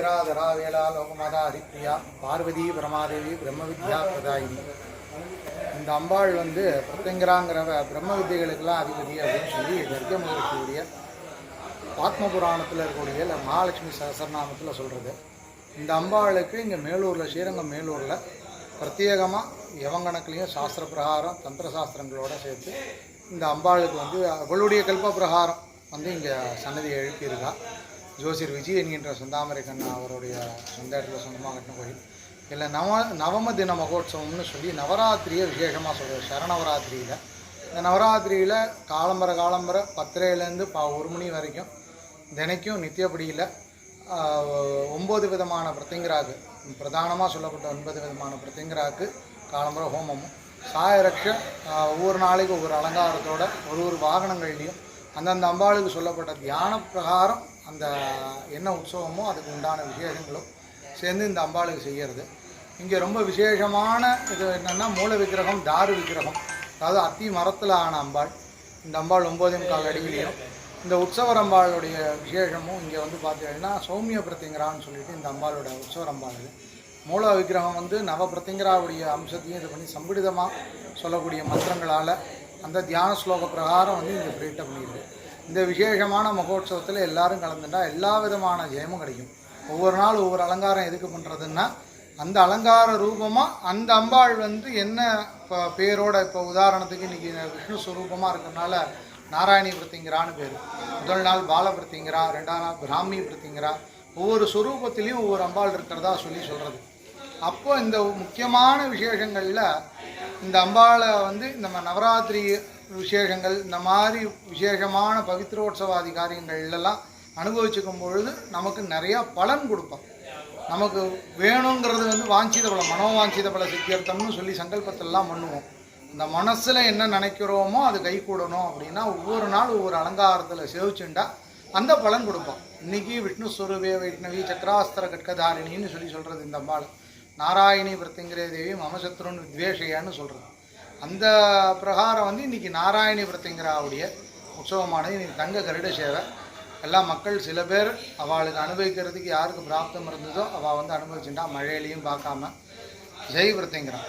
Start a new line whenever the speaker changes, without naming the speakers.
பிரத்யங்கிராதரா வேளா லோகமாதா ஹரிப்ரியா பார்வதி பரமாதேவி பிரம்ம வித்யா பிரதாயினி. இந்த அம்பாள் வந்து பிரத்யங்கிராங்கிற பிரம்ம வித்தியைகளுக்கெல்லாம் அதிபதி அப்படின்னு சொல்லி கர்க்க மகர்ஷியுடைய ஆத்ம புராணத்தில் இருக்கக்கூடிய இல்லை மகாலட்சுமி சகசரநாமத்தில் சொல்கிறது. இந்த அம்பாளுக்கு இங்கே மேலூரில் ஸ்ரீரங்கம் மேலூரில் பிரத்யேகமாக யவங்கணக்குலேயும் சாஸ்திர பிரகாரம் தந்திர சாஸ்திரங்களோடு சேர்த்து இந்த அம்பாளுக்கு வந்து அவளுடைய கல்ப பிரகாரம் வந்து இங்கே சன்னதியை எழுப்பியிருக்கா. ஜோசியர் விஜய் என்கின்ற சொந்தாமரை கண்ணா அவருடைய சொந்த இடத்துல சொந்தமாக கட்டின கோயில். இல்லை நவம தின மகோத்சவம்னு சொல்லி நவராத்திரியை விசேஷமாக சொல்கிறது. சரணவராத்திரியில் இந்த நவராத்திரியில் காலம்பரை 10:30லேருந்து 1 மணி வரைக்கும் தினைக்கும் நித்தியப்படியில் 9 விதமான பிரத்திங்கராக்கு, பிரதானமாக சொல்லப்பட்ட 9 விதமான பிரத்திங்கராக்கு காலம்பரை ஹோமமும் சாயரக்ஷ ஒவ்வொரு நாளைக்கு ஒவ்வொரு அலங்காரத்தோட ஒரு வாகனங்கள்லையும் அந்தந்த அம்பாளுக்கு சொல்லப்பட்ட தியான பிரகாரம் அந்த என்ன உற்சவமோ அதுக்கு உண்டான விசேஷங்களும் சேர்ந்து இந்த அம்பாளுக்கு செய்கிறது. இங்கே ரொம்ப விசேஷமான இது என்னென்னா மூல விக்கிரகம் தாரு விக்கிரகம், அதாவது அத்தி மரத்தில் ஆன அம்பாள். இந்த அம்பாள் 9.25 அடியிலையும் இந்த உற்சவர் அம்பாளுடைய விசேஷமும் இங்கே வந்து பார்த்தீங்கன்னா சௌமிய பிரத்திங்கரான்னு சொல்லிட்டு இந்த அம்பாளோட உற்சவர் அம்பாள். மூல விக்கிரகம் வந்து நவ பிரத்திங்கராவுடைய அம்சத்தையும் இது பண்ணி சம்பிடிதமாக சொல்லக்கூடிய மந்திரங்களால் அந்த தியான ஸ்லோக பிரகாரம் வந்து இங்கே பிரீட்ட பண்ணியிருக்கு. இந்த விசேஷமான மகோத்சவத்தில் எல்லாரும் கலந்துட்டால் எல்லா விதமான ஜெயமும் கிடைக்கும். ஒவ்வொரு நாள் ஒவ்வொரு அலங்காரம் எதுக்கு பண்ணுறதுன்னா அந்த அலங்கார ரூபமாக அந்த அம்பாள் வந்து என்ன இப்போ பேரோட, இப்போ உதாரணத்துக்கு இன்றைக்கி விஷ்ணு ஸ்வரூபமாக இருக்கிறதுனால நாராயணி பிரத்திங்கரான்னு பேர். முதல் நாள் பால பிரத்திங்கரா, 2ஆம் நாள் பிராமி பிரத்திங்கரா, ஒவ்வொரு ஸ்வரூபத்திலையும் ஒவ்வொரு அம்பாள் இருக்கிறதா சொல்கிறது. அப்போ இந்த முக்கியமான விசேஷங்களில் இந்த அம்பாளை வந்து நம்ம நவராத்திரி விசேஷங்கள் இந்த மாதிரி விசேஷமான பவித்ரோற்சவாதி காரியங்கள்லாம் அனுபவிச்சுக்கும் பொழுது நமக்கு நிறையா பலன் கொடுப்போம். நமக்கு வேணுங்கிறது வந்து வாஞ்சித பலம், மனோவாஞ்சித பல சித்தியர்த்தம்னு சொல்லி சங்கல்பத்திலலாம் பண்ணுவோம். இந்த மனசில் என்ன நினைக்கிறோமோ அது கை கூடணும் அப்படின்னா ஒவ்வொரு நாள் ஒவ்வொரு அலங்காரத்தில் சேவிச்சுண்டா அந்த பலன் கொடுப்போம். இன்றைக்கி விஷ்ணு ஸ்வரூபே வைஷ்ணவி சக்கராஸ்திர கட்கதாரிணின்னு சொல்லி சொல்கிறது இந்த அம்பாள். நாராயணி பிரத்திங்கிரே தேவி மமசத்ருன்னு வித்வேஷையான்னு சொல்கிறது. அந்த பிரகாரம் வந்து இன்றைக்கி நாராயணி பிரத்திங்கராவுடைய உற்சவமானது. இன்றைக்கி தங்க கருட சேவை எல்லா மக்கள் சில பேர் அவளுக்கு அனுபவிக்கிறதுக்கு யாருக்கு பிராப்தம் இருந்ததோ அவள் வந்து அனுபவிச்சுட்டா மழையிலையும் பார்க்காம. ஜெய் பிரத்திங்கரா.